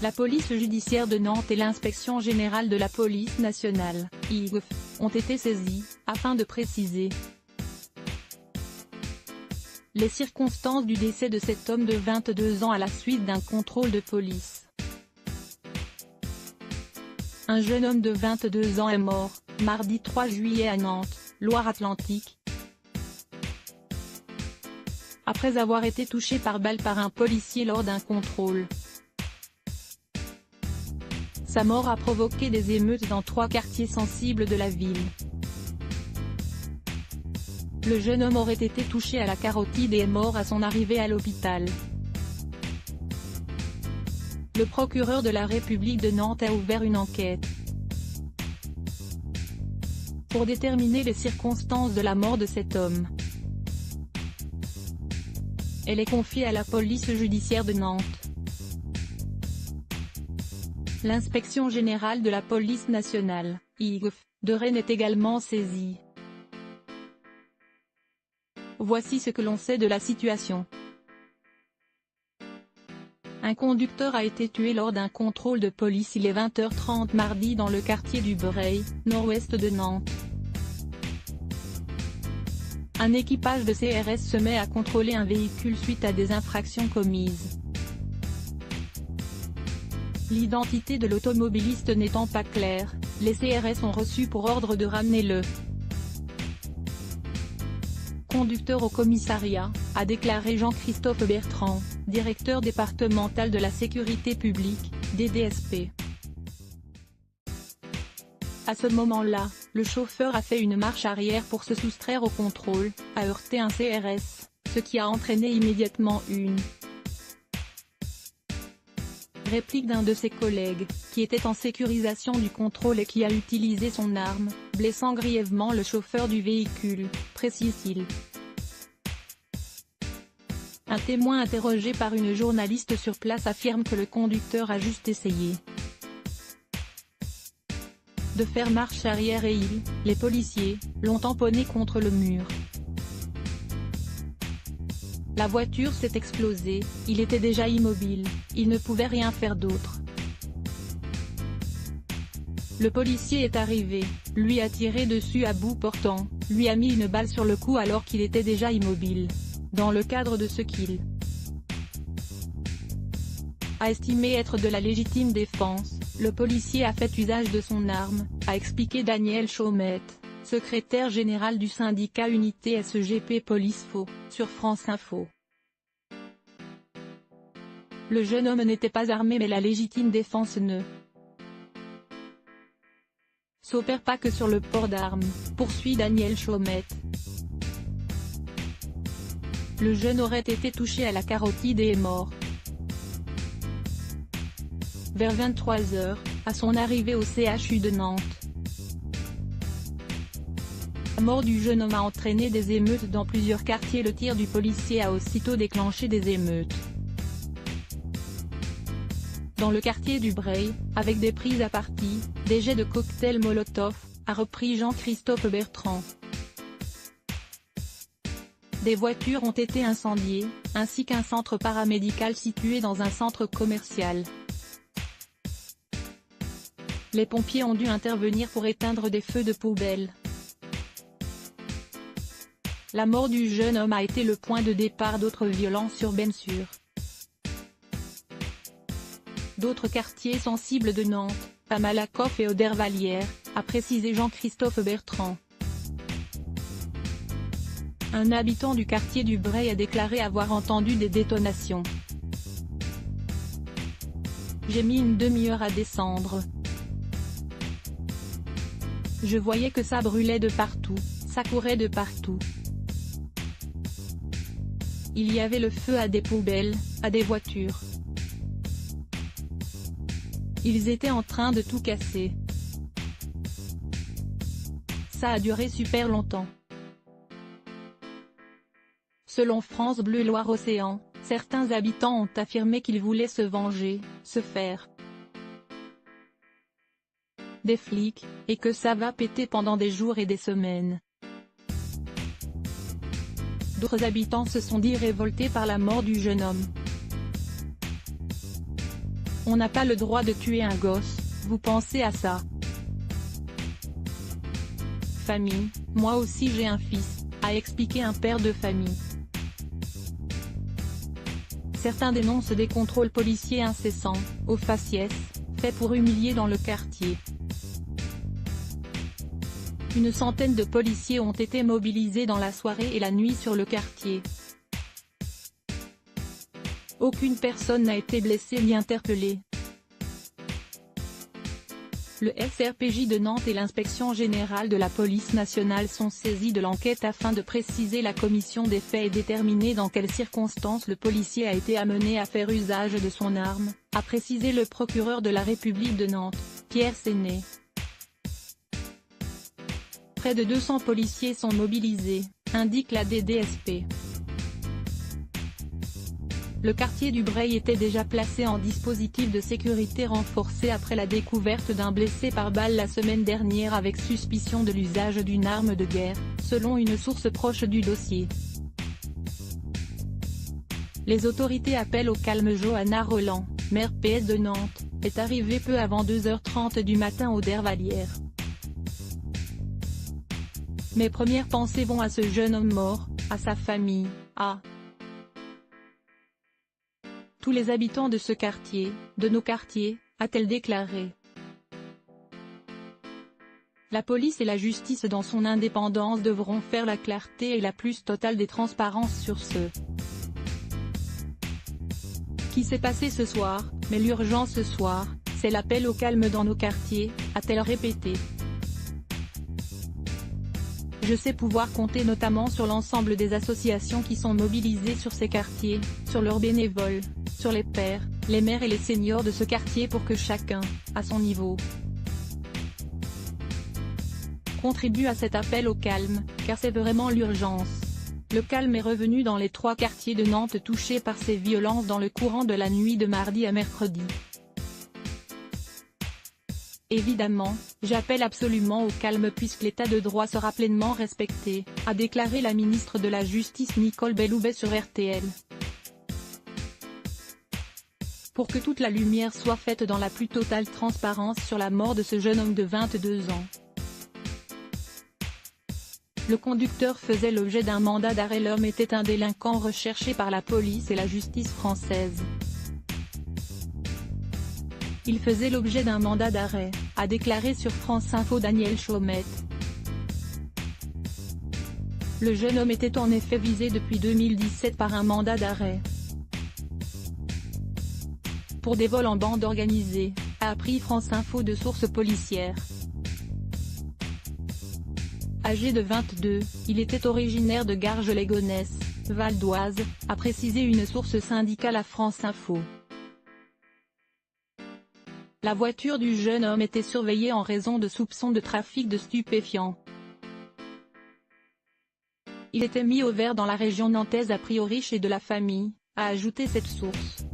La police judiciaire de Nantes et l'inspection générale de la police nationale, IGF, ont été saisies, afin de préciser les circonstances du décès de cet homme de 22 ans à la suite d'un contrôle de police. Un jeune homme de 22 ans est mort, mardi 3 juillet à Nantes, Loire-Atlantique, après avoir été touché par balle par un policier lors d'un contrôle. Sa mort a provoqué des émeutes dans 3 quartiers sensibles de la ville. Le jeune homme aurait été touché à la carotide et est mort à son arrivée à l'hôpital. Le procureur de la République de Nantes a ouvert une enquête pour déterminer les circonstances de la mort de cet homme. Elle est confiée à la police judiciaire de Nantes. L'inspection générale de la police nationale, IGF, de Rennes est également saisie. Voici ce que l'on sait de la situation. Un conducteur a été tué lors d'un contrôle de police il est 20h30 mardi dans le quartier du Breil, nord-ouest de Nantes. Un équipage de CRS se met à contrôler un véhicule suite à des infractions commises. L'identité de l'automobiliste n'étant pas claire, les CRS ont reçu pour ordre de ramener le conducteur au commissariat, a déclaré Jean-Christophe Bertrand, directeur départemental de la sécurité publique, DDSP. À ce moment-là, le chauffeur a fait une marche arrière pour se soustraire au contrôle, a heurté un CRS, ce qui a entraîné immédiatement une réplique d'un de ses collègues, qui était en sécurisation du contrôle et qui a utilisé son arme, blessant grièvement le chauffeur du véhicule, précise-t-il. Un témoin interrogé par une journaliste sur place affirme que le conducteur a juste essayé de faire marche arrière et les policiers, l'ont tamponné contre le mur. La voiture s'est explosée, il était déjà immobile, il ne pouvait rien faire d'autre. Le policier est arrivé, lui a tiré dessus à bout portant, lui a mis une balle sur le cou alors qu'il était déjà immobile. Dans le cadre de ce qu'il a estimé être de la légitime défense, le policier a fait usage de son arme, a expliqué Daniel Chaumette, secrétaire général du syndicat Unité SGP Police Faux, sur France Info. Le jeune homme n'était pas armé mais la légitime défense ne s'opère pas que sur le port d'armes, poursuit Daniel Chaumette. Le jeune aurait été touché à la carotide et est mort vers 23h, à son arrivée au CHU de Nantes. La mort du jeune homme a entraîné des émeutes dans plusieurs quartiers. Le tir du policier a aussitôt déclenché des émeutes dans le quartier du Breil, avec des prises à partie, des jets de cocktails Molotov, a repris Jean-Christophe Bertrand. Des voitures ont été incendiées, ainsi qu'un centre paramédical situé dans un centre commercial. Les pompiers ont dû intervenir pour éteindre des feux de poubelle. La mort du jeune homme a été le point de départ d'autres violences urbaines sur d'autres quartiers sensibles de Nantes, à Malakoff et Audervallières, a précisé Jean-Christophe Bertrand. Un habitant du quartier du Breil a déclaré avoir entendu des détonations. J'ai mis une demi-heure à descendre. Je voyais que ça brûlait de partout, ça courait de partout. Il y avait le feu à des poubelles, à des voitures. Ils étaient en train de tout casser. Ça a duré super longtemps. Selon France Bleu Loire-Océan, certains habitants ont affirmé qu'ils voulaient se venger, se faire des flics, et que ça va péter pendant des jours et des semaines. D'autres habitants se sont dit révoltés par la mort du jeune homme. On n'a pas le droit de tuer un gosse, vous pensez à ça? Famille, moi aussi j'ai un fils, a expliqué un père de famille. Certains dénoncent des contrôles policiers incessants, au faciès, faits pour humilier dans le quartier. Une centaine de policiers ont été mobilisés dans la soirée et la nuit sur le quartier. Aucune personne n'a été blessée ni interpellée. Le SRPJ de Nantes et l'Inspection générale de la police nationale sont saisis de l'enquête afin de préciser la commission des faits et déterminer dans quelles circonstances le policier a été amené à faire usage de son arme, a précisé le procureur de la République de Nantes, Pierre Séné. Près de 200 policiers sont mobilisés, indique la DDSP. Le quartier du Breil était déjà placé en dispositif de sécurité renforcé après la découverte d'un blessé par balle la semaine dernière avec suspicion de l'usage d'une arme de guerre, selon une source proche du dossier. Les autorités appellent au calme. Johanna Roland, maire PS de Nantes, est arrivée peu avant 2h30 du matin au Dervalières. Mes premières pensées vont à ce jeune homme mort, à sa famille, à tous les habitants de ce quartier, de nos quartiers, a-t-elle déclaré. La police et la justice dans son indépendance devront faire la clarté et la plus totale des transparences sur ce qui s'est passé ce soir, mais l'urgence ce soir, c'est l'appel au calme dans nos quartiers, a-t-elle répété. Je sais pouvoir compter notamment sur l'ensemble des associations qui sont mobilisées sur ces quartiers, sur leurs bénévoles, sur les pères, les mères et les seniors de ce quartier pour que chacun, à son niveau, contribue à cet appel au calme, car c'est vraiment l'urgence. Le calme est revenu dans les 3 quartiers de Nantes touchés par ces violences dans le courant de la nuit de mardi à mercredi. Évidemment, j'appelle absolument au calme puisque l'état de droit sera pleinement respecté, a déclaré la ministre de la Justice Nicole Belloubet sur RTL. Pour que toute la lumière soit faite dans la plus totale transparence sur la mort de ce jeune homme de 22 ans. Le conducteur faisait l'objet d'un mandat d'arrêt. L'homme était un délinquant recherché par la police et la justice française. Il faisait l'objet d'un mandat d'arrêt, a déclaré sur France Info Daniel Chaumette. Le jeune homme était en effet visé depuis 2017 par un mandat d'arrêt pour des vols en bande organisée, a appris France Info de sources policières. Âgé de 22, il était originaire de Garges-les-Gonesse, Val d'Oise, a précisé une source syndicale à France Info. La voiture du jeune homme était surveillée en raison de soupçons de trafic de stupéfiants. Il était mis au vert dans la région nantaise a priori chez de la famille, a ajouté cette source.